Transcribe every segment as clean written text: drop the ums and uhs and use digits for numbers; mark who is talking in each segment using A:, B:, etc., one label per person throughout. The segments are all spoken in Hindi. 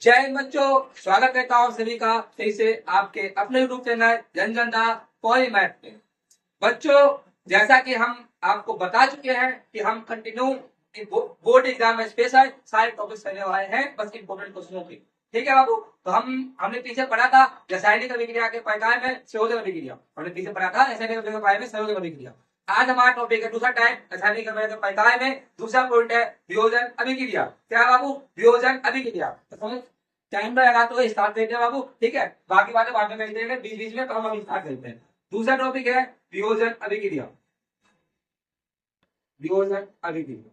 A: जय हिंद बच्चों, स्वागत करता हूँ सभी का फिर से आपके अपने यूट्यूब चैनल जन जन दा पॉलीमैथ में। बच्चों, जैसा कि हम आपको बता चुके हैं कि हम कंटिन्यू बोर्ड एग्जाम में स्पेशल सारे टॉपिक्स करने वाले हैं, बस इंपोर्टेंट क्वेश्चनों की। ठीक है बाबू, तो हमने पीछे पढ़ा था रासायनिक अभिक्रिया के परिकार में संयोजन अभिक्रिया। हमने पीछे पढ़ा था रासायनिक अभिक्रिया में संयोजन अभिक्रिया। आज हमारा टॉपिक है दूसरा टाइप रासायनिक अभिक्रिया के परिकार में। दूसरा पॉइंट है वियोजन अभिक्रिया। क्या बाबू? वियोजन अभिक्रिया। तो टाइम लगा तो स्टार्ट करते हैं बाबू, ठीक है। बाकी बातें बाद में कर देंगे बीच बीच में, तो हम अभी स्टार्ट करते हैं। दूसरा टॉपिक है वियोजन अभिक्रिया। वियोजन अभिक्रिया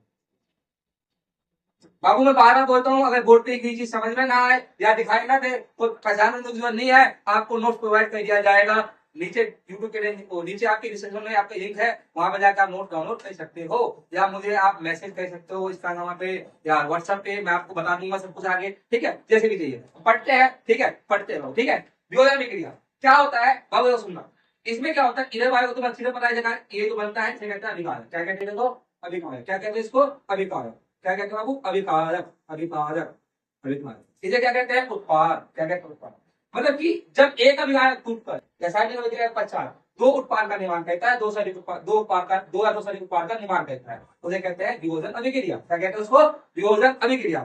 A: बाबू, मैं बार बार बोलता हूँ, अगर बोर्ड पे कोई चीज समझ में ना आए या दिखाई ना दे तो पहचानने की जरूरत नहीं है। आपको नोट्स प्रोवाइड कर दिया जाएगा नीचे यूट्यूब के नीचे आपके डिस्क्रिप्शन में आपका लिंक है, वहां पर जाकर आप नोट डाउनलोड कर सकते हो, या मुझे आप मैसेज कर सकते हो इंस्टाग्राम पे या व्हाट्सएप पे। मैं आपको बता दूंगा सब कुछ आगे, ठीक है। जैसे भी चाहिए पढ़ते हैं, ठीक है, पढ़ते रहो, ठीक है। वियोजन अभिक्रिया क्या होता है बाबू, तो सुनना। इसमें क्या होता है, इधर वाले को तो अच्छी तरह पता है, ये तो बनता है, इसे कहते हैं अभिकारक। क्या कहते हैं इसको? अभिकारक। क्या कहते हैं इसको? अभिकारक। क्या कहते हैं बाबू? अभिकारक। अभिकारक। अभिकारक। इसे क्या कहते हैं? उत्पाद। क्या कहते हैं? उत्पाद। मतलब कि जब एक अभिकारक टूटकर रासायनिक अभिक्रिया के पश्चात दो उत्पाद का निर्माण करता है, दो उत्पाद का, दो या दो से अधिक उत्पाद का निर्माण करता है, उसे कहते हैं वियोजन अभिक्रिया। क्या कहते हैं उसको? वियोजन अभिक्रिया।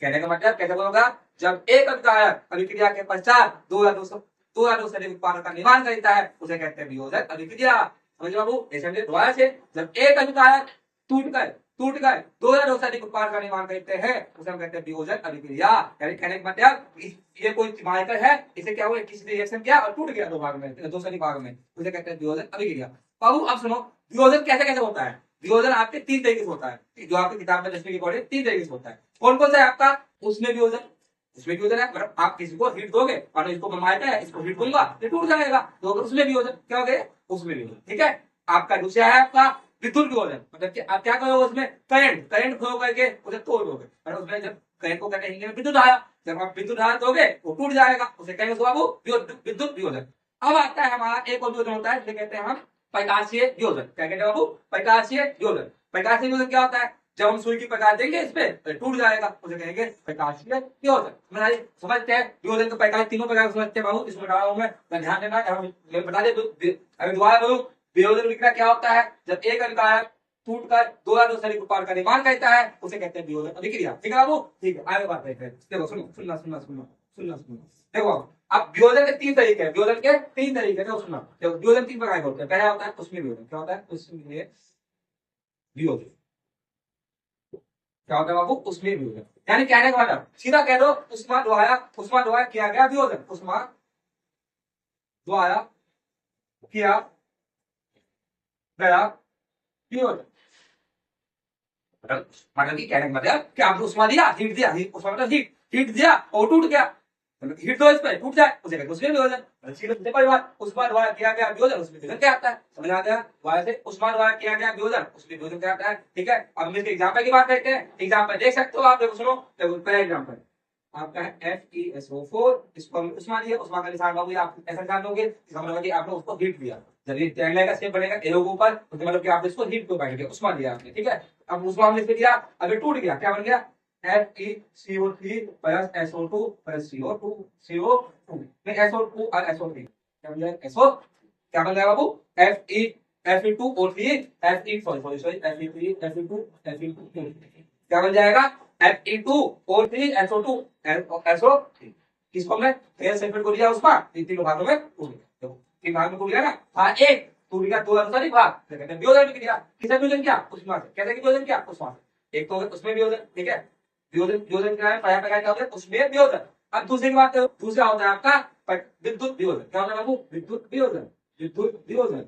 A: कहने का मतलब कैसे होगा? जब एक अभिकारक अभिक्रिया के पश्चात दो या दो से अधिक उत्पाद का निर्माण करता है, उसे कहते हैं वियोजन अभिक्रिया। समझ बाबू? ऐसे दोबारा से, जब एक अभिकारक टूट गए दो या दो से अधिक उत्पाद का निर्माण करते हैं, उसे हम कहते हैं वियोजन अभिक्रिया। यानी कहने का मतलब ये कोई मार्कर है, इसे क्या हुआ, किसी रिएक्शन किया और टूट गया दो भाग में, दो से अधिक भाग में, उसे कहते हैं वियोजन अभिक्रिया। बाबू अब सुनो, वियोजन कैसे कैसे होता है। वियोजन आपके तीन तरीके से होता है, जो आपकी किताब में 10वीं के अकॉर्डिंग तीन तरीके से होता है। कौन कौन सा है आपका? उसमें वियोजन। उसमें वियोजन है मतलब आप किसी को हीट दोगे और इसको बनवाया है, इसको हीट दूंगा, ये टूट जाएगा, तो उसमें वियोजन क्या हो गया? उसमें वियोजन, ठीक है। आपका दूसरा है आपका विद्युत वियोजन। मतलब कि आप क्या करोगे उसमें? करंट फ्लो करके उसे तोड़ दोगे, और उसमें जब करंट को कहते हैं विद्युत धारा, जब आप विद्युत धारा दोगे वो टूट जाएगा, उसे कहेंगे बाबू विद्युत वियोजन। अब आता है हमारा एक और वियोजन होता है, जिसे कहते हैं हम प्रकाशीय वियोजन। क्या कहते हैं बाबू? प्रकाशीय वियोजन। प्रकाशीय वियोजन क्या होता है? जब हम सूर्य की प्रकाश देंगे इस पे तो टूट जाएगा, उसे कहेंगे प्रकाशीय वियोजन। समझते हैं वियोजन के प्रकार, तीनों प्रकार समझते हैं बाबू। इसमें बता रहा हूं मैं ध्यान देना, बता दे अभी दोबारा बोलूं। वियोजन अभिक्रिया क्या होता है? जब एक अभिकारक टूटकर दो या दो से अधिक उत्पाद का निर्माण करता है, उसे कहते हैं वियोजन अभिक्रिया। ठीक है बाबू? ठीक है, आगे बात करते हैं। देखो सुनो, सुनना सुनना सुनना सुनना सुनना। देखो अब वियोजन के तीन तरीके हैं, वियोजन के तीन तरीके हैं, सुनना। देखो वियोजन तीन प्रकार के होते हैं। पहला होता है उसमें वियोजन। क्या होता है? उसमें वियोजन। क्या होता है बाबू? उसमें वियोजन। यानी कहने का मतलब सीधा कह दो, उष्मा द्वारा किया गया वियोजन। उष्मा द्वारा किया गया वियोजन। मतलब कि कहने का मतलब कि आपने उष्मा दिया, हीट दिया, उष्मा मतलब हीट दिया और टूट गया, मतलब हीट दो इस पे टूट जाए, उसे कहते हैं उसमें वियोजन। सीधे परिवार उष्मा द्वारा किया गया वियोजन, उसमें वियोजन क्या आता है? समझ आ गया? वाया से उष्मा द्वारा किया गया वियोजन, उसमें वियोजन क्या आता है? ठीक है। अब हम इसके एग्जांपल की बात करते हैं। एग्जांपल देख सकते हो आप, देखो सुनो। देखो पहला एग्जांपल आपका है FeSO4। इसको हम उष्मा दिया, उष्मा का निशान बाबू आप ऐसा जान लोगे, इसका मतलब कि आपने उसको हीट दिया। जब ये ट्रायंगल का शेप बनेगा एरो के ऊपर, तो मतलब कि आपने इसको हीट को बैठ गया, उष्मा दिया आपने, ठीक है। अब उष्मा हमने इसमें दिया, अब ये टूट गया, क्या बन गया? FeCO3 plus SO2 plus CO2 नहीं, SO2 और SO3 क्या बन जाएगा? SO क्या बन जाएगा बाबू? Fe2O3 Fe2 क्या बन जाएगा? Fe2O3 SO2 किसको हमने तेल सल्फेट को लिया, उसका तीनों भागों में टूट गया। तीन भाग में टूट गया ना, हाँ एक टूट गया, दो अनुसार भाग, कहते हैं वियोजन अभिक्रिया। किसने वियोजन किया? उष्मा से। कैसे वियोजन किया? उष्मा से। एक तो उसमें वियोजन, ठीक है। वियोजन क्या है? पहला प्रकार क्या होता है? उसमें वियोजन। अब दूसरे की बात करो, दूसरा होता है आपका विद्युत वियोजन। क्या होता है बाबू? विद्युत वियोजन। विद्युत वियोजन।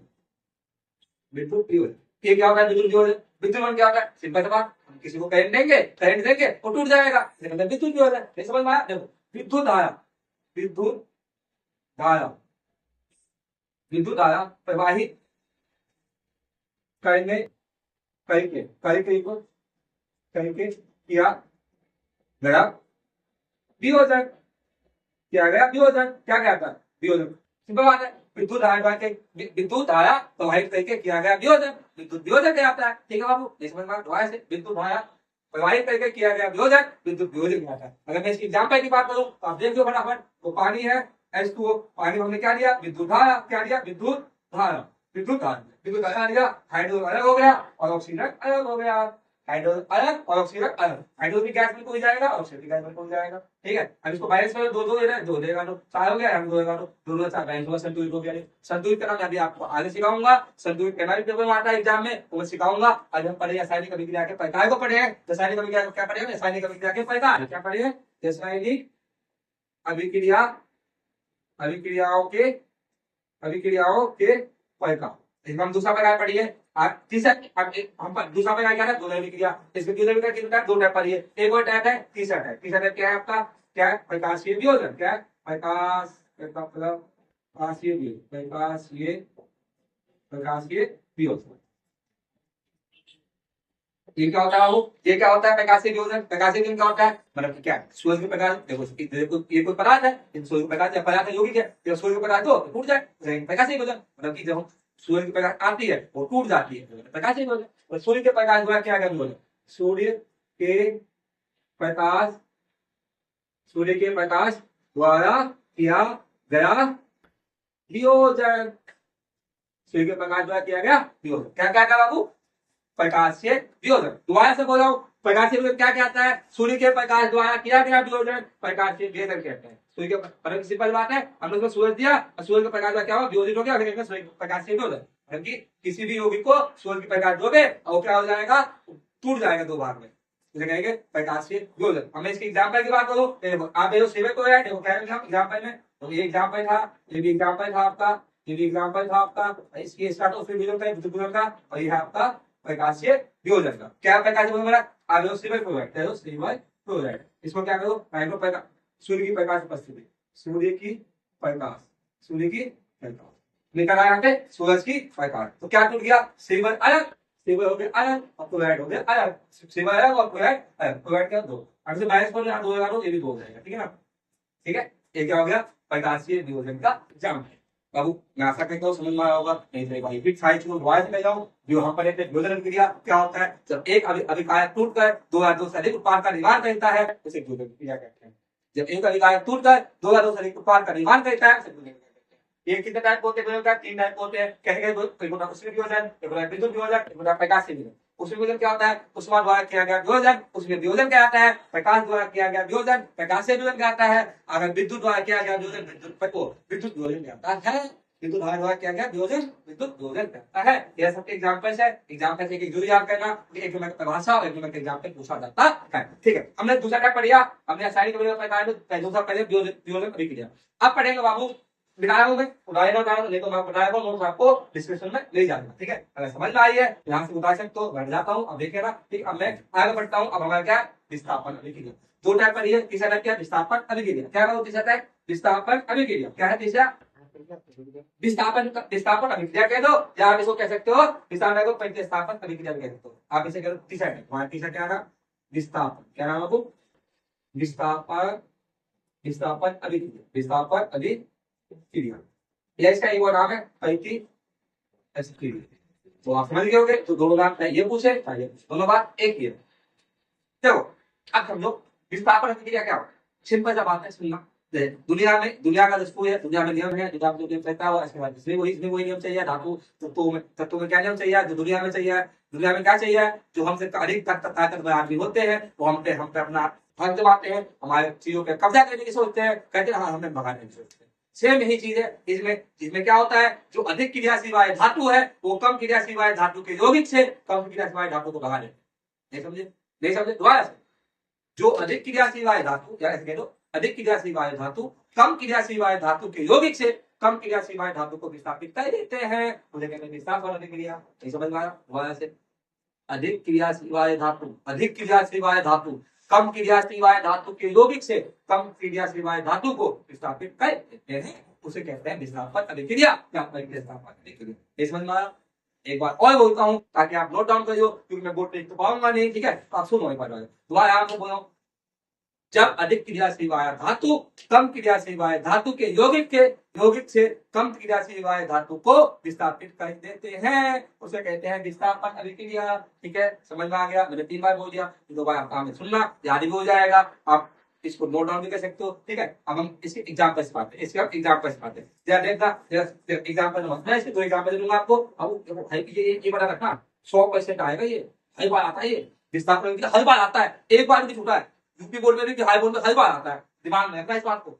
A: विद्युत वियोजन ये क्या होता है? विद्युत वियोजन। विद्युत वियोजन क्या होता है? सिंपल सी बात, हम किसी को करंट देंगे वो टूट जाएगा, विद्युत वियोजन। नहीं समझ में आया? देखो विद्युत धारा, विद्युत धारा, विद्युत धारा प्रवाहित करने करके करके को करके किया गया वियोजन। किया गया वियोजन। क्या क्या था? वियोजन। सिंपल बात है, विद्युत धारा प्रवाहित करके किया गया वियोजन, विद्युत वियोजन कहलाता है। ठीक है बाबू? इस समझ में दोबारा से विद्युत धारा प्रवाहित करके किया गया वियोजन विद्युत वियोजन कहलाता है। अगर मैं इसकी एग्जाम्पल की बात करूं तो आप देख लो फटाफट, वो पानी है H2O, पानी में हमने क्या लिया, विद्युत धारा, क्या लिया, विद्युत धारा, विद्युत धारा, विद्युत धारा लिया, हाइड्रोजन अलग हो गया और ऑक्सीजन अलग हो गया, हाइड्रोजन अलग और ऑक्सीजन अलग, हाइड्रोजन भी गैस में हो जाएगा, ऑक्सीजन भी गैस में हो जाएगा, ठीक है। अब इसको बैलेंस करो, दो दो देना, दो देगा तो चार हो गया, हम दो देगा तो दोनों चार, बैलेंस हुआ, संतुलित हो गया। संतुलित करना मैं अभी आपको आगे सिखाऊंगा, संतुलित करना भी पेपर में आता है एग्जाम में, वो मैं सिखाऊंगा। आज हम पढ़े रासायनिक अभिक्रिया के प्रकार को पढ़े हैं, रासायनिक अभिक्रिया क्या पढ़े, रासायनिक अभिक्रिया के प्रकार क्या पढ़े, रासायनिक अभिक्रिया, अभिक्रियाओं के प्रकार। इसमें हम दूसरा प्रकार पढ़िए, तीसरा हम दूसरा प्रकार क्या है, द्वैध अभिक्रिया। इसमें द्वैध अभिक्रिया कितने टाइप, दो टाइप पढ़िए, एक और टाइप है तीसरा टाइप। तीसरा टाइप क्या है आपका, क्या है, प्रकाशीय वियोजन, क्या है, प्रकाशीय वियोजन। ये क्या होता है बाबू, ये क्या होता है प्रकाशीय वियोजन। प्रकाशीय वियोजन क्या होता है, मतलब क्या, सूरज के प्रकाश, देखो ये कोई पदार्थ है, सूरज के प्रकाश, पदार्थ यौगिक है, जब सूरज के प्रकाश दो टूट जाए, प्रकाशीय वियोजन। मतलब कि जब सूर्य की प्रकाश आती है वो टूट जाती है, प्रकाश ही वियोजन। और सूर्य के प्रकाश द्वारा क्या गया वियोजन, सूर्य के प्रकाश द्वारा किया गया वियोजन, सूर्य के प्रकाश द्वारा किया गया वियोजन। क्या क्या था बाबू, प्रकाशीय वियोजन। दोबारा से बोल रहा हूं, प्रकाशीय वियोजन क्या कहता है, सूर्य के प्रकाश द्वारा किया गया वियोजन प्रकाशीय वियोजन कहते हैं। सूर्य के पर सिंपल बात है, हमने उसको सूरज दिया और सूर्य के प्रकाश द्वारा क्या हुआ, वियोजित हो गया, अगर सूर्य के प्रकाशीय वियोजन। क्योंकि किसी भी यौगिक को सूर्य के प्रकाश दोगे और क्या हो जाएगा, टूट जाएगा दो भाग में, इसे कहेंगे प्रकाशीय वियोजन। हमें इसकी एग्जाम्पल की बात करूं, आप देखो सेवक को है, देखो क्या एग्जाम्पल में, तो ये एग्जाम्पल था, ये भी एग्जाम्पल था आपका, ये भी एग्जाम्पल था आपका, इसकी स्टार्ट फिर वियोजन का, विद्युत वियोजन का, और ये है आपका प्रकाशीय वियोजन का। क्या प्रकाशीय वियोजन बना, आप सिविल क्लोराइड, सिविल क्लोराइड, इसको क्या करो, हाइड्रो प्रकाश, सूर्य की प्रकाश उपस्थिति, सूर्य की प्रकाश निकल आया यहाँ पे सूरज की प्रकाश, तो क्या टूट गया, सिविल अलग, सिविल हो गया अलग और क्लोराइड हो गया अलग, सिविल अलग और क्लोराइड अलग, क्लोराइड क्या दो, अब से माइनस को यहाँ दो लगा दो, ये भी दो हो जाएगा, ठीक है ना, ठीक है। ये क्या हो गया, प्रकाशीय वियोजन का एग्जाम्पल। बाबू मैं आशा करता हूँ समझ में आया होगा, नहीं तो भाई फिर सारी चीजों दोबारा से ले जाऊं। जो हम पढ़े थे वियोजन अभिक्रिया क्या होता है, जब एक अभिकाय टूटकर दो या दो से अधिक उत्पाद का निर्माण करता है उसे वियोजन अभिक्रिया कहते हैं। जब एक अभिकाय टूटकर दो या दो से अधिक उत्पाद का निर्माण करता है उसे वियोजन अभिक्रिया कहते हैं। ये कितने टाइप होते हैं, तीन टाइप होते हैं, कहेंगे एक होता है उष्मीय वियोजन, एक होता है विद्युत वियोजन, एक होता है प्रकाशीय वियोजन। उष्मीय वियोजन क्या होता है, उष्मा द्वारा किया गया वियोजन, उसमें वियोजन क्या आता है, प्रकाश द्वारा किया गया वियोजन, प्रकाशीय वियोजन क्या आता है, अगर विद्युत द्वारा किया गया वियोजन, विद्युत वियोजन क्या आता है, विद्युत धारा द्वारा किया गया वियोजन, विद्युत वियोजन कहता है। यह सबके एग्जांपल्स है, एग्जांपल से एक जो याद करना, एक नंबर का भाषा और एक नंबर का एग्जांपल पूछा जाता है, ठीक है। हमने दूसरा क्या पढ़िया, हमने रासायनिक अभिक्रिया में दूसरा पढ़े वियोजन अभिक्रिया। अब पढ़ेंगे बाबू विधायकों में, उदाहरण नहीं तो मैं बताया नोट्स आपको डिस्क्रिप्शन में ले जाऊंगा, ठीक है। अगर समझ में आई है यहाँ से बता सकते हो, बैठ जाता हूँ, अब देखे ना, ठीक। अब मैं आगे बढ़ता हूँ, अब हमारा क्या विस्थापन अभिक्रिया, दो टाइप पर, तीसरा टाइप क्या, विस्थापन अभिक्रिया, क्या करो तीसरा टाइप, विस्थापन अभिक्रिया क्या है, तीसरा विस्थापन अभिक्रिया कह दो, या आप इसको कह सकते हो विस्थापन अभिक्रिया कह सकते हो, आप इसे कह दो तीसरा टाइप। हमारा तीसरा क्या नाम, विस्थापन, क्या नाम है, विस्थापन अभिक्रिया, या इसका एक और नाम है अभिक्रिया। तो आप समझ गए होंगे, तो दोनों नाम ये पूछे दोनों बात एक ही है। देखो अब समझो विस्थापन अभिक्रिया क्या होता है, सिंपल सा बात है, सुनना। दुनिया का दस्तूर है, दुनिया में नियम है, दुनिया में जो नियम कहता है इसके बाद इसमें वही नियम चाहिए। धातु तत्वों में क्या नियम चाहिए, जो दुनिया में चाहिए, दुनिया में क्या चाहिए, जो हमसे अधिक ताकतवर आदमी होते हैं वो हम पे अपना हक जमाते हैं, हमारे चीजों पे कब्जा करने की सोचते हैं, कहते हैं हाँ हमें भगाने की सोचते हैं। सेम यही चीज है इसमें क्या होता है, जो अधिक क्रियाशील वाले धातु है वो कम क्रियाशील वाले धातु के यौगिक से कम क्रियाशील वाले धातु को भगा देते हैं। नहीं समझे दोबारा से, जो अधिक क्रियाशील वाले धातु, या ऐसे कह दो अधिक क्रियाशील वाले धातु कम क्रियाशील वाले धातु के यौगिक से कम क्रियाशील वाले धातु को विस्थापित कर देते हैं, मुझे कहते हैं विस्थापन अभिक्रिया। नहीं समझ में आया, दोबारा से, अधिक क्रियाशील वाले धातु कम क्रियाशील वाले धातु के यौगिक से कम क्रियाशील वाले धातु को विस्थापित कर देते हैं, उसे कहते हैं विस्थापन अभिक्रिया या विस्थापन अभिक्रिया। नहीं समझ में आया, एक बार और बोलता हूं ताकि आप नोट डाउन करियो, क्योंकि मैं बोर्ड पे लिख तो पाऊंगा नहीं, ठीक है, तो आप सुनो एक बार दोबारा आपको बोलो। जब अधिक क्रियाशील वाय धातु कम क्रियाशील वाय धातु के यौगिक से कम क्रियाशील वाय धातु को विस्थापित कर देते हैं, उसे कहते हैं विस्थापन अभिक्रिया। ठीक है, समझ में आ गया? मैंने 3 बार बोल दिया, 2 बार आप काम में सुनना, याद भी हो जाएगा, आप इसको नोट डाउन भी कर सकते हो। ठीक है, अब हम इसके एग्जाम्पल से पाते हैं, इसके अब एग्जाम्पल से पाते हैं। जरा देखना एग्जाम्पल मैं इसके 2 एग्जाम्पल दूंगा आपको। अब ये बता रखना 100% आएगा, ये हर बार आता है, ये विस्थापन हर बार आता है, एक बार भी छूटा है। यूपी बोर्ड में भी हाई बोर्ड में हर बार आता है, दिमाग में रखना इस बात को,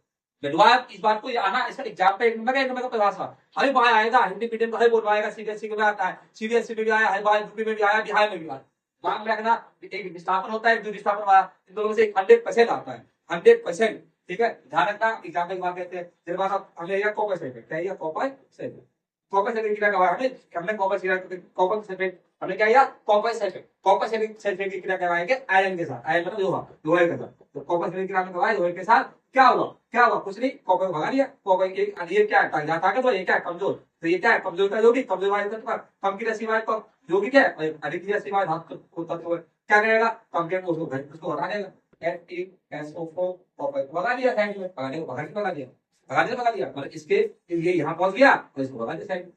A: इस बात को, ये आना इसका एग्जाम पे 1 नंबर का परिभाषा हर बार आएगा। हिंदी मीडियम का हर बोर्ड में आएगा, सीबीएसई में आता है, सीबीएसई में भी आया, हर बार यूपी में भी आया, बिहार में भी आया। दिमाग में रखना, एक विस्थापन होता है, एक विस्थापन वाला, इन दोनों से 100% आता है, 100%। ठीक है, ध्यान रखना। एग्जाम में कहते हैं जब आप हमने यह कॉपर सल्फेट क्या, यह कॉपर सल्फेट, कॉपर सल्फेट क्या करवाया हमने कॉपर सल्फेट हमने क्या किया, कॉपर सल्फेट की क्रिया करवाएंगे आयरन के साथ, आयरन मतलब लोहा के साथ। तो कॉपर सल्फेट की क्रिया करवाए लोहे के साथ, क्या हुआ कुछ नहीं, कॉपर भगा दिया। कॉपर ये क्या है, ताकत, ये क्या है, कमजोर। तो ये क्या है, कमजोर का यौगिक, कमजोर वाले तत्व पर कम क्रियाशील वाले को यौगिक है, और अधिक क्रियाशील वाले धातु को तत्व क्या करेगा, कम के उसको हटा देगा। FeSO4 कॉपर भगा दिया साइड में, भगा दिया मतलब इसके ये यहाँ पहुंच गया और इसको भगा दिया साइड।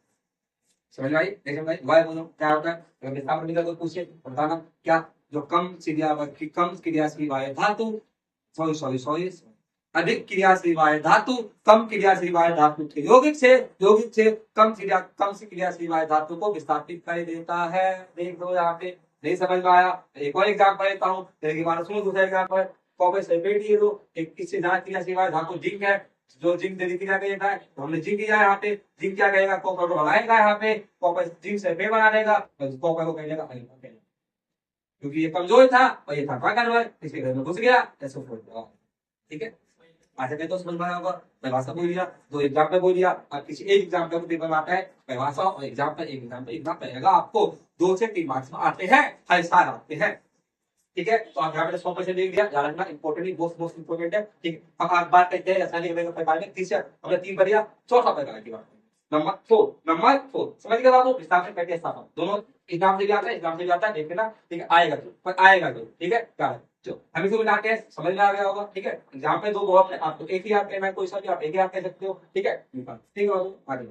A: समझ में आई? नहीं समझ आई? वाय बोलो क्या होता है, अगर विस्थापन निकल कोई पूछे बताना क्या, जो कम क्रियाशील वाय धातु सॉरी अधिक क्रियाशील वाय धातु कम क्रियाशील वाय धातु के यौगिक से कम क्रियाशील वाय धातु को विस्थापित कर देता है। देख दो यहाँ पे, नहीं समझ में आया? एक और एग्जाम्पल देता हूँ, सुनो दूसरा एग्जाम्पल। कॉपर सल्फेट ये लो, एक इससे ज्यादा क्रियाशील वाय धातु जिंक है, जो जिंक दे दी क्या कहेगा, तो हमने जिंक किया यहाँ पे, जिंक क्या कहेगा, कॉपर को भगाएगा यहाँ पे, कॉपर जिंक सल्फेट बना देगा, कॉपर को कहेगा क्योंकि ये कमजोर था और ये था ताकतवर, इसके घर में घुस गया, ऐसे ठीक है। आशा करता हूं समझ में आया होगा। परिभाषा बोल दिया, 2 एग्जाम्पल बोल दिया, अब किसी एक एग्जाम्पल को पेपर में आता है परिभाषा और एग्जाम्पल रहेगा, आपको 2 से 3 मार्क्स में आते हैं, हर साल आते हैं। ठीक है, तो आप यहाँ पे 100% देख दिया, ध्यान रखना, इंपॉर्टेंट मोस्ट इंपॉर्टेंट है। ठीक है, हम आज बात करते हैं रासायनिक प्रकार में, तीसरा हमने 3 कर दिया, चौथा प्रकार की बात नंबर 4 समझ के बाद विस्थापन करके स्थापन दोनों एग्जाम से भी आता है, देखना। ठीक है, आएगा तो ठीक है, क्या है हम इसको मिलाते हैं, समझ में आ गया होगा। ठीक है, एग्जाम पे 2 बहुत है, आपको एक ही याद करना है, कोई सा भी आप एक ही याद कर सकते हो। ठीक है, ठीक है, आगे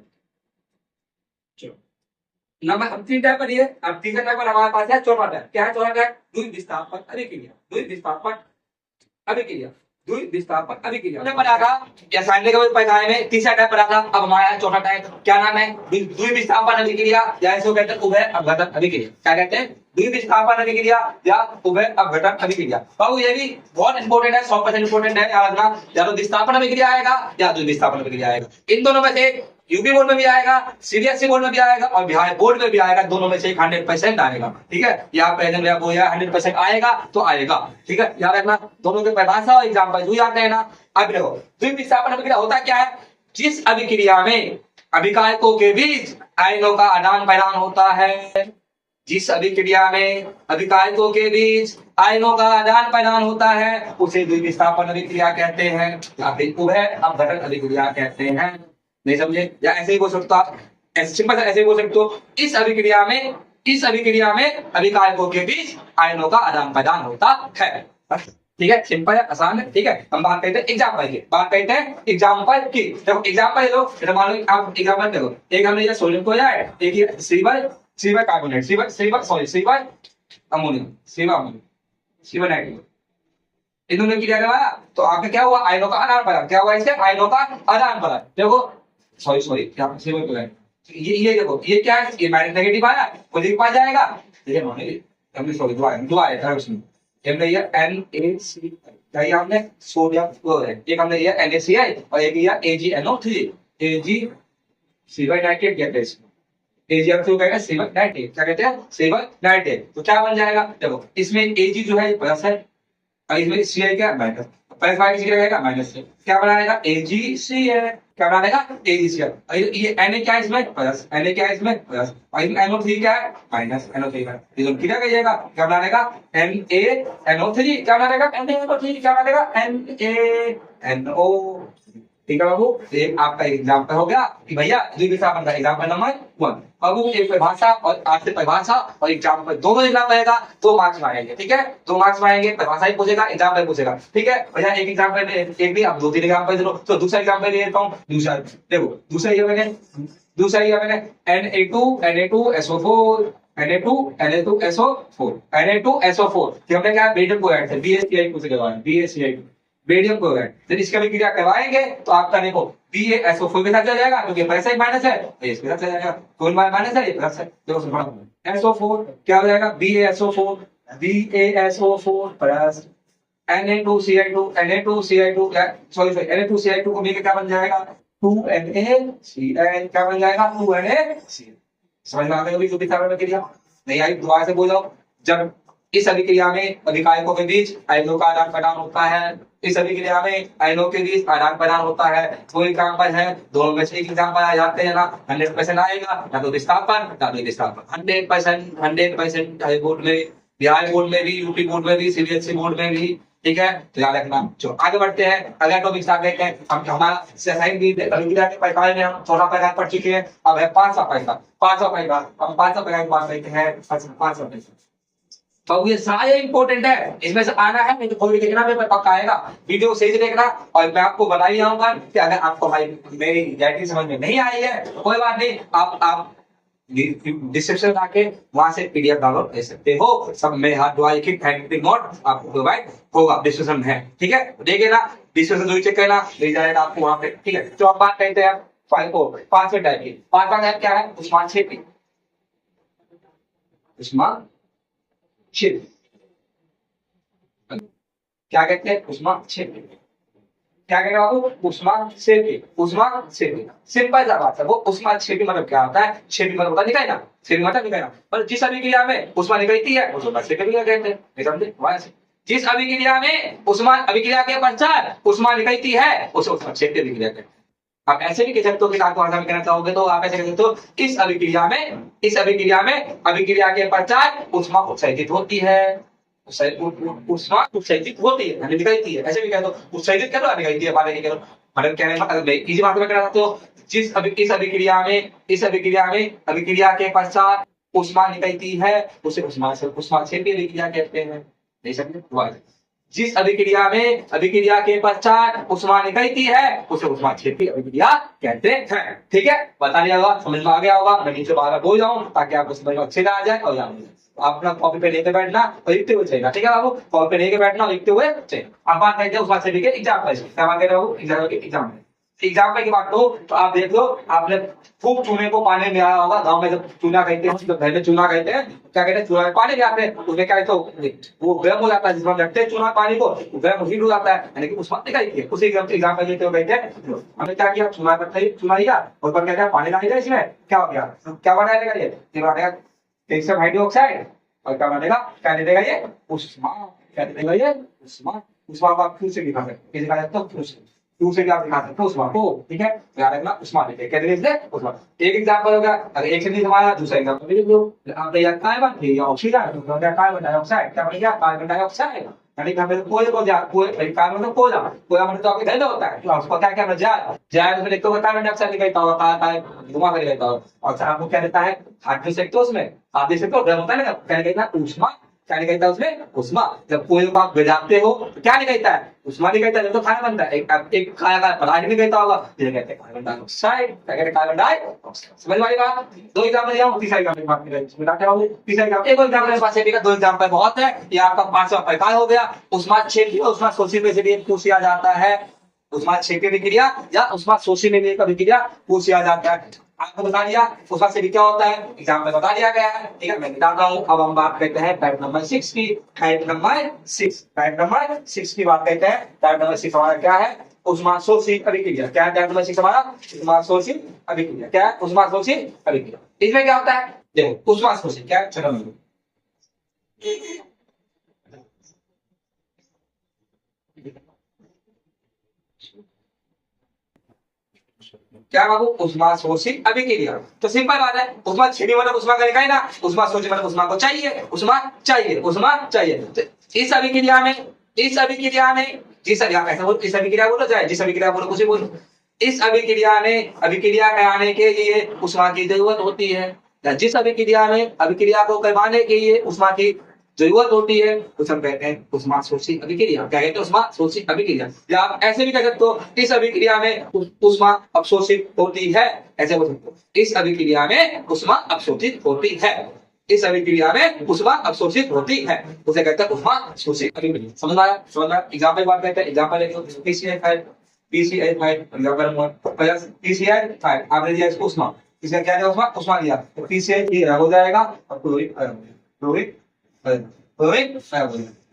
A: चलो। नंबर हम 3 टाइप पढ़िए, अब तीसरा टाइप पर हमारे पास है चौथा टाइप। क्या है चौथा टाइप? द्वि विस्थापन अभिक्रिया। हमने पढ़ा था या रासायनिक प्रकार में तीसरा टाइप पढ़ा था, अब हमारा चौथा टाइप क्या नाम है? द्वि विस्थापन अभिक्रिया, या इसको कहते हैं उभय अपघटन अभिक्रिया। क्या कहते हैं? द्वि विस्थापन अभिक्रिया या उभय अपघटन अभिक्रिया। बाबू ये भी बहुत इंपॉर्टेंट है, 100% इंपॉर्टेंट है, याद रखना। या तो विस्थापन अभिक्रिया आएगा या द्वि विस्थापन अभिक्रिया आएगा, इन दोनों में से यूपी बोर्ड में भी आएगा, सीबीएसई बोर्ड में भी आएगा और बिहार बोर्ड में भी आएगा, दोनों में से 100% आएगा। ठीक है, या पहले में आपको 100% आएगा तो आएगा। ठीक है, याद रखना, दोनों के परिभाषा और एग्जाम्पल जो याद रहना। अब देखो द्वि विस्थापन अभिक्रिया होता क्या है? जिस अभिक्रिया में अभिकारकों के बीच आयनों का आदान प्रदान होता है, जिस अभिक्रिया में अभिकारकों के बीच आयनों का आदान प्रदान होता है, उसे द्वि विस्थापन अभिक्रिया कहते हैं, या फिर उभय अपघटन अभिक्रिया कहते हैं। नहीं समझे? या ऐसे ही बोल सकता, सिंपल ऐसे ही बोल सकते हो, इस अभिक्रिया में अभिकारकों के बीच आयनों का आदान प्रदान होता है। ठीक है, सिंपल है, आसान है। ठीक है, हम बात करते हैं एग्जाम्पल की। देखो एग्जाम्पल ले लो, मान लो आप एग्जाम्पल देखो, एक हमने सोडियम को लिया है, एक ये silver carbonate, silver ammonium, silver nitrate, इन दोनों की क्रिया करवाया तो आपका क्या हुआ? आयनों का आदान प्रदान। क्या हुआ? इससे आयनों का आदान प्रदान। देखो सॉरी क्या सीवर को ये देखो, ये क्या है? ये माइनस नेगेटिव आया, पॉजिटिव पास जाएगा। हमने सॉरी दो आया था उसमें, हमने ये NaC चाहिए, हमने सोडियम वो है, एक हमने ये NaCl और एक ये AgNO3, सीवर नाइट्रेट कहते हैं इसको, AgNO3 कहेगा सीवर नाइट्रेट। क्या कहते हैं? Sewer nitrate. तो क्या बन जाएगा? देखो इसमें Ag जो है प्लस है और इसमें Cl क्या माइनस, प्लस माइनस रहेगा माइनस से, क्या बनाएगा? AgCl। क्या बनाएगा? AgCl। ये Na क्या है इसमें? प्लस, Na क्या है इसमें? प्लस, और NO3 क्या है? माइनस, NO3 का ये दोनों क्या कहिएगा? क्या बनाएगा? NaNO3। क्या बनाएगा? NaNO3। क्या बनाएगा? NaNO। ठीक है बाबू, तो एक आपका एग्जाम्पल हो गया कि भैया द्विविधापन का एग्जाम्पल नंबर 1। बाबू एक परिभाषा और आपसे परिभाषा और एग्जाम्पल दोनों एग्जाम रहेगा, 2 मार्क्स में आएंगे। ठीक है, 2 मार्क्स में आएंगे, परिभाषा ही पूछेगा, एग्जाम्पल पूछेगा। ठीक है भैया, एक एग्जाम्पल एक भी आप 2-3 एग्जाम्पल दे दो। तो दूसरा एग्जाम्पल ले लेता हूँ। दूसरा देखो, दूसरा ये मैंने Na2SO4 Na2SO4 Na2SO4 कि हमने क्या बेरियम क्लोराइड से BaCl2 से करवाया, BaCl2 बेरियम क्लोराइड। जब इसका भी क्रिया करवाएंगे तो आपका देखो BaSO4 के साथ चला जाएगा, क्योंकि प्लस है माइनस है, इसके साथ चला जाएगा। कौन माइनस है, ये प्लस है। देखो SO4 क्या हो जाएगा, BaSO4 प्लस Na2Cl2 Na2Cl2 को मिलकर क्या बन जाएगा, 2NaCl क्या बन जाएगा, 2NaCl। समझ में आ गई होगी द्वितीय क्रिया? नहीं आई दोबारा से बोल जाओ। जब इस अभिक्रिया में अभिकारकों के बीच आयनों का आदान प्रदान होता है, इस अभिक्रिया में आयनों के बीच आदान प्रदान होता है, तो एग्जाम्पल है, दोनों में से एक एग्जाम्पल आ जाते हैं ना, 100% आएगा, या तो विस्थापन या तो विस्थापन। 100% हाई बोर्ड में, बिहार बोर्ड में भी, यूपी बोर्ड में भी, सीबीएसई बोर्ड में भी। ठीक है, तो याद रखना। चलो आगे बढ़ते हैं, अगला टॉपिक स्टार्ट करते हैं। हम हमारा साइन भी अभिक्रिया के प्रकार में हम 14 प्रकार पढ़ चुके हैं, अब है 5वां प्रकार। 5वां प्रकार, हम 5वां प्रकार की बात करते हैं। 5वां प्रकार तो ये सारे इंपॉर्टेंट है, इसमें से आना है नहीं तो कोई देखना पेपर पक्का आएगा। वीडियो सही से देखना, और मैं आपको बता ही आऊंगा कि अगर आपको भाई मेरी राइटिंग समझ में नहीं आई है तो कोई बात नहीं, आप डिस्क्रिप्शन जाके वहां से पीडीएफ डाउनलोड कर सकते हो। सब मेरे हाथ द्वारा एक हैंडराइटिंग नोट आपको प्रोवाइड होगा, डिस्क्रिप्शन है। ठीक है, देखिए ना, डिस्क्रिप्शन जरूर चेक करना, मिल जाएगा आपको वहां पे। ठीक है, तो अब बात करते हैं 5वें टाइप की। 5वां टाइप क्या है, ऊष्माक्षेपी। ऊष्माक्षेपी क्या कहते हैं, ऊष्माक्षेपी क्या कहते हैं बाबू, ऊष्माक्षेपी। ऊष्माक्षेपी सिंपल सा बात है, वो ऊष्माक्षेपी मतलब क्या होता है, क्षेपी मतलब होता है निकालना, क्षेपी मतलब निकालना। पर जिस अभिक्रिया में ऊष्मा निकलती है उसको ऊष्माक्षेपी कहते हैं, समझे? जिस अभिक्रिया में ऊष्मा, अभिक्रिया के पश्चात ऊष्मा निकलती है उसे ऊष्माक्षेपी अभिक्रिया कहते हैं। आप ऐसे भी कह सकते हो कि आपको भाषा में कहना चाहोगे तो आप ऐसे कह सकते हो, इस अभिक्रिया में अभिक्रिया के पश्चात ऊष्मा उत्सर्जित होती है, ऊष्मा उत्सर्जित होती है, निकलती है। ऐसे भी कह दो, उत्सर्जित कर दो, निकलती है, बात नहीं करो। मतलब कहने का मतलब इसी बात में कहना चाहते हो, जिस इस अभिक्रिया में अभिक्रिया के पश्चात ऊष्मा निकलती है उसे ऊष्माक्षेपी अभिक्रिया कहते हैं। नहीं समझे? जिस अभिक्रिया के पश्चात ऊष्मा निकलती है उसे ऊष्माक्षेपी अभिक्रिया कहते हैं। ठीक है, बता दिया होगा, समझ में आ गया होगा। मैं नीचे बार बोल जाऊं ताकि आपको समझ में अच्छे से आ जाए और याद हो जाए। अपना कॉपी पे लेके बैठना और लिखते हुए चलेगा। ठीक है बाबू, कॉपी पे लेके बैठना और लिखते हुए चलेगा। अब बात करते हैं ऊष्माक्षेपी के एग्जाम्पल की। क्या बात कर रहा हूँ, एग्जाम्पल की बात करो तो आप देख लो, आपने खूब चूने को पानी में आया होगा। गांव में जब चूना कहते हैं, तो घर में चूना कहते हैं, क्या कहते हैं, चूना में पानी जाते हैं, उसमें क्या कहते हैं, वो गर्म हो जाता है, जिसमें रखते हैं चूना पानी को, गर्म हीट हो जाता है, यानी कि उसमें निकलती है। उसी एग्जाम्पल देते हुए कहते हैं, हमने क्या किया, चूना लिया और ऊपर क्या किया, पानी डाल दिया, इसमें क्या हो गया, क्या बनाएगा ये बनेगा कैल्शियम हाइड्रोक्साइड, और क्या बनेगा, क्या दे देगा ये, ऊष्मा। क्या दे देगा ये, ऊष्मा। ऊष्मा को आप फिर से लिखा सकते हैं, टू से भी आप दिखा सकते हो उष्मा को। ठीक है, याद रखना, उष्मा लिखे, क्या लिखते हैं, उष्मा। एक एग्जांपल हो गया, अगर एक से नहीं हमारा, दूसरा एग्जांपल लिख लो। आप या कार्बन है या ऑक्सीजन, तो क्या कार्बन डाइऑक्साइड, क्या बन गया, कार्बन डाइऑक्साइड। यानी कि हमें कोयले को कार्बन तो कोयला मतलब तो आपके घर में होता है, तो उसको क्या क्या जाए उसमें लिखते हुए कार्बन डाइऑक्साइड निकलता होगा, धुआं का निकलता होगा। और आपको क्या देता है, हाथ देख सकते हो उसमें, आप देख सकते हो गर्म होता है ना, क्या निकलता है, ऊष्मा। क्या निकलता है उसमें, ऊष्मा। जब कोयले को आप गिराते हो तो क्या निकलता है, ऊष्मा निकलता है, तो खाना बनता है, एक खाना का पदार्थ निकलता होगा, जिसे कहते हैं कार्बन डाइऑक्साइड। क्या कहते हैं, कार्बन डाइऑक्साइड। समझ में आई बात? 2 एग्जांपल दिया हूं, तीसरा एग्जांपल की बात करें, इसमें क्या होगा, तीसरा एग्जांपल, एक एग्जांपल मेरे पास है, 2 एग्जांपल बहुत है। ये आपका 5वां प्रकार हो गया, ऊष्माक्षेपी और ऊष्माशोषी में से भी पूछ लिया जाता है। ऊष्माक्षेपी अभिक्रिया या ऊष्माशोषी में भी एक अभिक्रिया पूछ लिया जाता है। आपको बता दिया ऊष्माक्षेपी क्या होता है, एग्जाम्पल बता दिया गया है। ठीक है, मैं बताता हूँ। अब हम बात करते हैं टाइप नंबर 6 की। टाइप नंबर 6 की बात करते हैं। टाइप नंबर 6 हमारा क्या है, ऊष्माशोषी अभिक्रिया। क्या है टाइप नंबर 6 हमारा, ऊष्माशोषी अभिक्रिया। क्या है, ऊष्माशोषी अभिक्रिया। इसमें क्या होता है, देखो ऊष्माशोषी क्या है, चलो क्या बाबू, ऊष्माशोषी अभिक्रिया। तो सिंपल बात है, ऊष्माक्षेपी मतलब ऊष्मा का निकालना, ऊष्माशोषी मतलब ऊष्मा को चाहिए, ऊष्मा चाहिए। तो इस अभिक्रिया में जिस अभिक्रिया बोलो, चाहे जिस अभिक्रिया बोलो, कुछ भी बोलो, इस अभिक्रिया में आने के लिए उष्मा की जरूरत होती है, या जिस अभिक्रिया को करवाने के लिए उष्मा की जरूरत होती है उसे हम कहते हैं उष्मा शोषी अभिक्रिया। क्या कहते हैं? उष्मा शोषी अभिक्रिया। या आप ऐसे भी कह सकते हो इस अभिक्रिया में उष्मा अवशोषित होती है, ऐसे बोल सकते हो इस अभिक्रिया में उष्मा अवशोषित होती है, इस अभिक्रिया में उष्मा अवशोषित होती है, उसे कहते हैं उष्मा शोषित अभिक्रिया। समझ आया? समझ आया? एग्जाम्पल बात करते हैं। एग्जाम्पल देखो PCl5 एग्जाम्पल प्लस PCl5 आपने दिया इसको उष्मा, इसका क्या दिया? उष्मा दिया तो PCl ये हो जाएगा और क्लोरीन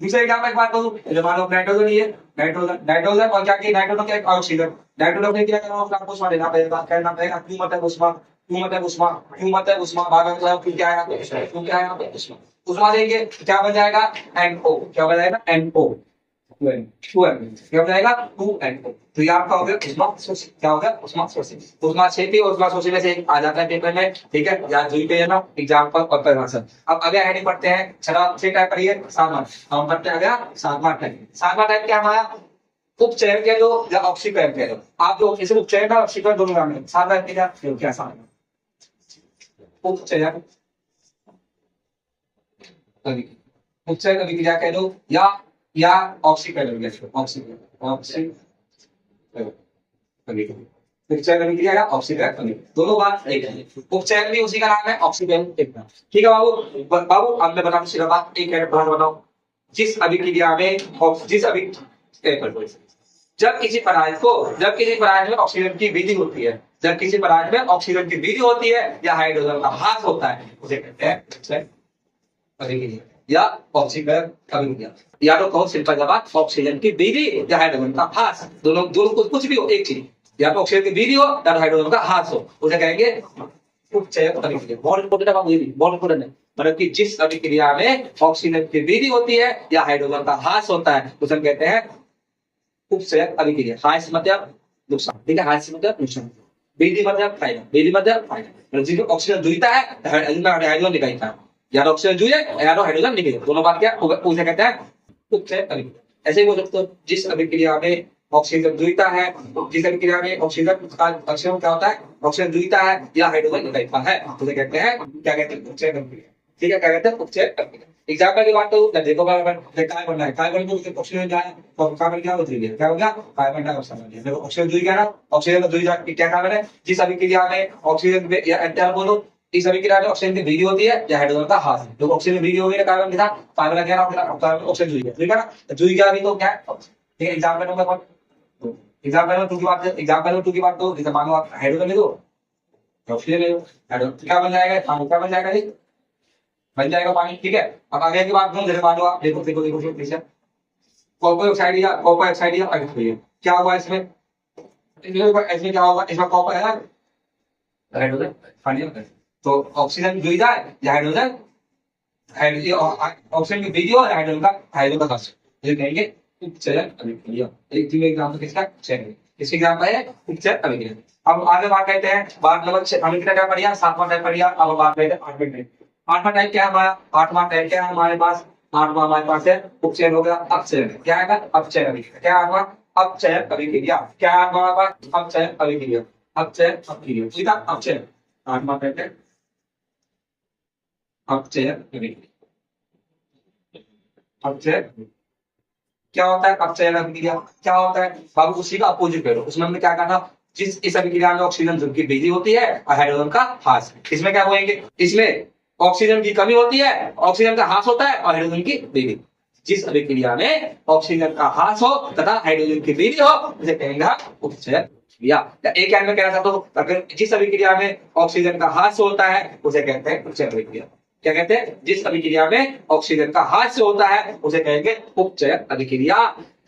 A: दूसरे एग्जाम्पल की बात करूं, मान लो नाइट्रोजन ये नाइट्रोजन और क्या नाइट्रोजन क्या ऑक्सीजन, नाइट्रोजन ने क्या करना होगा? आपको उष्मा देना पड़ेगा, कहना पड़ेगा क्यों मतलब उष्मा भाग मतलब क्यों क्या है? क्यों क्या है? उष्मा देंगे क्या बन जाएगा? NO। क्या बन जाएगा? NO। क्या हो जाएगा? 2NO। तो ये आपका हो गया उष्मा शोषी। क्या हो गया? उष्मा शोषी। उष्मा क्षेपी और उष्मा शोषी में से एक आ जाता है पेपर में, ठीक है? याद जोड़ के ना एग्जांपल और परिभाषा। अब अगला हेडिंग पढ़ते हैं, चलो 6 टाइप पढ़िए। 7वां हम पढ़ते हैं अगला 7वां टाइप। 7वां टाइप क्या हमारा? उपचयन कह लो या ऑक्सीकरण कह लो, आप जो इसे उपचयन और ऑक्सीकरण दोनों नाम है। 7वां क्या 7 उपचयन उपचयन अभिक्रिया कह लो या ऑक्सीकरण कह लो, ऑक्सीकरण अभिक्रिया या ऑक्सीकरण दोनों बात एक है। उपचयन भी उसी का नाम है, ऑक्सीकरण एक नाम। ठीक है बाबू अब मैं बताऊं सीधा बात, एक है बताओ। जिस अभिक्रिया में जब किसी पदार्थ में ऑक्सीजन की वृद्धि होती है, जब किसी पदार्थ में ऑक्सीजन की वृद्धि होती है या हाइड्रोजन का ह्रास होता है उसे कहते हैं अभिक्रिया या ऑक्सीकरण अभिक्रिया। या तो कहो सिंपल जवाब ऑक्सीजन की वृद्धि या हाइड्रोजन का ह्रास, दोनों कुछ भी हो एक चीज, या तो ऑक्सीजन की वृद्धि हो या हाइड्रोजन का ह्रास हो उसे कहेंगे उपचयन अभिक्रिया। बहुत इंपॉर्टेंट है बाबू, ये भी बहुत इंपॉर्टेंट है। मतलब कि जिस अभिक्रिया में ऑक्सीजन की वृद्धि होती है या हाइड्रोजन का ह्रास होता है उसे कहते हैं उपचयन अभिक्रिया। ह्रास मतलब नुकसान, ठीक है? ह्रास मतलब नुकसान, वृद्धि मतलब फायदा, मतलब जिसमें ऑक्सीजन जुड़ता है हाइड्रोजन निकलता है, या तो ऑक्सीजन जुड़े या तो हाइड्रोजन निकले, दोनों बात क्या उसे कहते हैं उपचयन अभिक्रिया। ऐसे ही बोल सकते हो जिस अभिक्रिया में ऑक्सीजन जुड़ता है, जिस अभिक्रिया में ऑक्सीजन क्या होता है? ऑक्सीजन जुड़ता है या हाइड्रोजन निकलता है उसे कहते हैं क्या कहते हैं? उपचयन अभिक्रिया। ठीक है? क्या कहते हैं? उपचयन अभिक्रिया। एग्जांपल की बात करूं देखो कार्बन है, कार्बन को ऑक्सीजन जाए तो कार्बन क्या हो गया? क्या हो गया? कार्बन डाइऑक्साइड हो गया। देखो ऑक्सीजन जुड़ गया ना, ऑक्सीजन जुड़ जाके क्या कार्बन है? जिस अभिक्रिया में ऑक्सीजन या एंटर बोलो इस अभिक्रिया में ऑक्सीजन की वृद्धि होती है या हाइड्रोजन का ह्रास। तो ऑक्सीजन वृद्धि हो गई ना कार्बन के साथ, कार्बन क्या ऑक्सीजन जुड़ गया, ठीक है ना? तो जुड़ गया अभी तो क्या है? ठीक है? एग्जांपल नंबर 2 एग्जांपल 2 की बात तो जैसे मान लो आप हाइड्रोजन ले लो, ऑक्सीजन ले लो, हाइड्रोजन क्या बन जाएगा? पानी क्या बन जाएगा? बन जाएगा पानी, ठीक है? अब आगे की बात करूं, जैसे मान लो आप देखो कॉपर ऑक्साइड या क्या होगा इसमें? इसमें क्या होगा? इसमें कॉपर है हाइड्रोजन पानी, तो ऑक्सीजन जुड़ जाए या हाइड्रोजन ऑक्सीजन की वृद्धि हो हाइड्रोजन का ह्रास, ये कहेंगे उपचयन अभिक्रिया। एक एग्जांपल किसका? चयन, इसके एग्जांपल है उपचयन अभिक्रिया। अब आगे बात करते हैं, बात नंबर 6 अभिक्रिया क्या पढ़िया? 7वां टाइप पढ़िया। अब बात करते हैं 8वां टाइप। 8वां टाइप क्या है हमारा? 8वां टाइप क्या है हमारे पास? 8वां हमारे पास है उपचयन हो गया अपचयन। क्या है? अपचयन अभिक्रिया। क्या है हमारा? अपचयन अभिक्रिया। क्या है हमारे पास? अपचयन अभिक्रिया, अपचयन अभिक्रिया, ठीक है? अपचयन 8वां टाइप है अपचयन अभिक्रिया। अपचयन क्या होता है? अपचयन अभिक्रिया क्या होता है बाबू? उसी का अपोजिट करो। उसमें हमने क्या कहा था? जिस इस अभिक्रिया में ऑक्सीजन की वृद्धि होती है और हाइड्रोजन का ह्रास, इसमें क्या होएंगे? इसमें ऑक्सीजन की कमी होती है, ऑक्सीजन का ह्रास होता है और हाइड्रोजन की वृद्धि। जिस अभिक्रिया में ऑक्सीजन का ह्रास हो तथा हाइड्रोजन की वृद्धि हो उसे कहेंगे उपचयन अभिक्रिया। एक लाइन में कहना चाहता हूं, अगर जिस अभिक्रिया में ऑक्सीजन का ह्रास होता है उसे कहते हैं उपचयन अभिक्रिया। क्या कहते हैं? जिस अभिक्रिया में ऑक्सीजन का ह्रास होता है उसे कहेंगे उपचयन अभिक्रिया।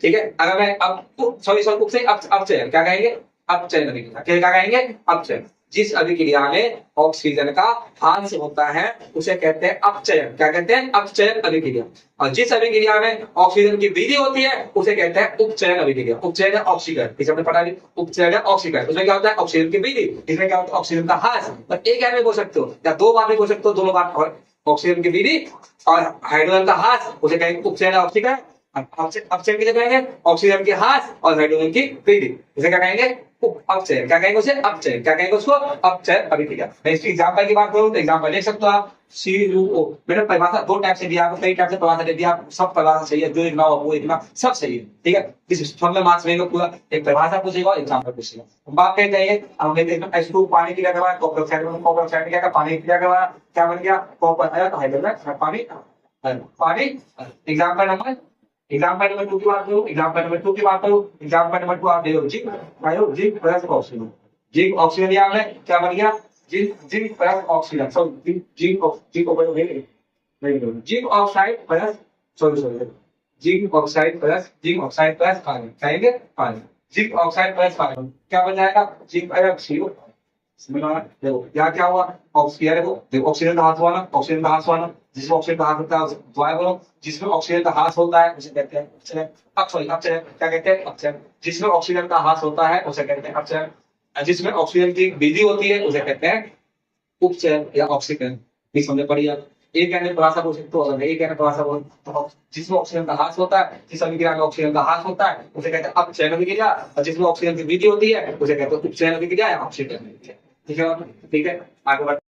A: ठीक है? अगर मैं अब अपचयन क्या कहेंगे? अपचयन अभिक्रिया। क्या कहेंगे? अपचयन। जिस अभिक्रिया में ऑक्सीजन का ह्रास होता है उसे कहते हैं अपचयन। क्या कहते हैं? अपचयन अभिक्रिया। और जिस अभिक्रिया में ऑक्सीजन की वृद्धि होती है उसे कहते हैं उपचयन अभिक्रिया। उपचयन है ऑक्सीकरण, इसे हमने पढ़ा नहीं। उपचयन है ऑक्सीकरण, उसमें क्या होता है? ऑक्सीजन की वृद्धि, इसमें क्या होता है? ऑक्सीजन का ह्रास। पर एक बार में बोल सकते हो या 2 बार में बोल सकते हो, दोनों बार। और ऑक्सीजन की वृद्धि और हाइड्रोजन का ह्रास उसे कहेंगे उपचयन ऑक्सीकरण, अपचयन किसे कहेंगे? ऑक्सीजन के ह्रास और हाइड्रोजन की वृद्धि, इसे क्या कहेंगे? अपचयन। क्या कहेंगे उसे? अपचयन। क्या कहेंगे उसको? अपचयन अभिक्रिया। मैं इसकी एग्जांपल की बात करूं तो एग्जांपल देख सकते हो आप, CuO। मैंने परिभाषा दो टाइप से दिया, आपको कई टाइप से परिभाषा दे दिया, आप सब परिभाषा सही है, जो एक ना हो वो एक ना, सब सही है, ठीक है। इस सब में मार्क्स रहेगा पूरा, एक परिभाषा पूछेगा और एग्जांपल पूछेगा। हम बात करते हैं, हम देखते हैं H2 पानी की क्या करवा, कॉपर ऑक्साइड में, कॉपर ऑक्साइड क्या, पानी की क्या करवा, क्या बन गया? कॉपर आया तो हाइड्रोजन, पानी पानी। एग्जाम्पल नंबर 2 की बात करूं, एग्जाम्पल नंबर 2 आप देखो, zinc plus oxygen. Zinc oxygen लिया हमने, क्या बन गया? Zinc plus oxygen, zinc oxide plus zinc oxide plus पानी, कहेंगे पानी। जिंक ऑक्साइड प्लस पानी क्या बन जाएगा? Zinc CO। देखो यहाँ क्या हुआ? ऑक्सीजन को देखो, ऑक्सीजन का हाथ हुआ ना, ऑक्सीजन का हाथ हुआ ना, जिसमें ऑक्सीजन का हाथ होता है उसे वायु बोलो, जिसमें ऑक्सीजन का हाथ होता है उसे कहते हैं अपचयन। अपचयन क्या कहते हैं? अपचयन। जिसमें ऑक्सीजन का हाथ होता है उसे कहते हैं अपचयन, जिसमें ऑक्सीजन की वृद्धि होती है उसे कहते हैं उपचयन या ऑक्सीकरण। नहीं समझ पड़ी आप? एक कहने परिभाषा बोल सकते हो, अगर एक कहने परिभाषा बोल तो जिसमें ऑक्सीजन का हाथ होता है, जिस अभिक्रिया में ऑक्सीजन का हाथ होता है उसे कहते हैं अपचयन अभिक्रिया, और जिसमें ऑक्सीजन की वृद्धि होती है उसे कहते हैं उपचयन अभिक्रिया या ऑक्सीकरण अभिक्रिया। ठीक है, ठीक है, आगे बढ़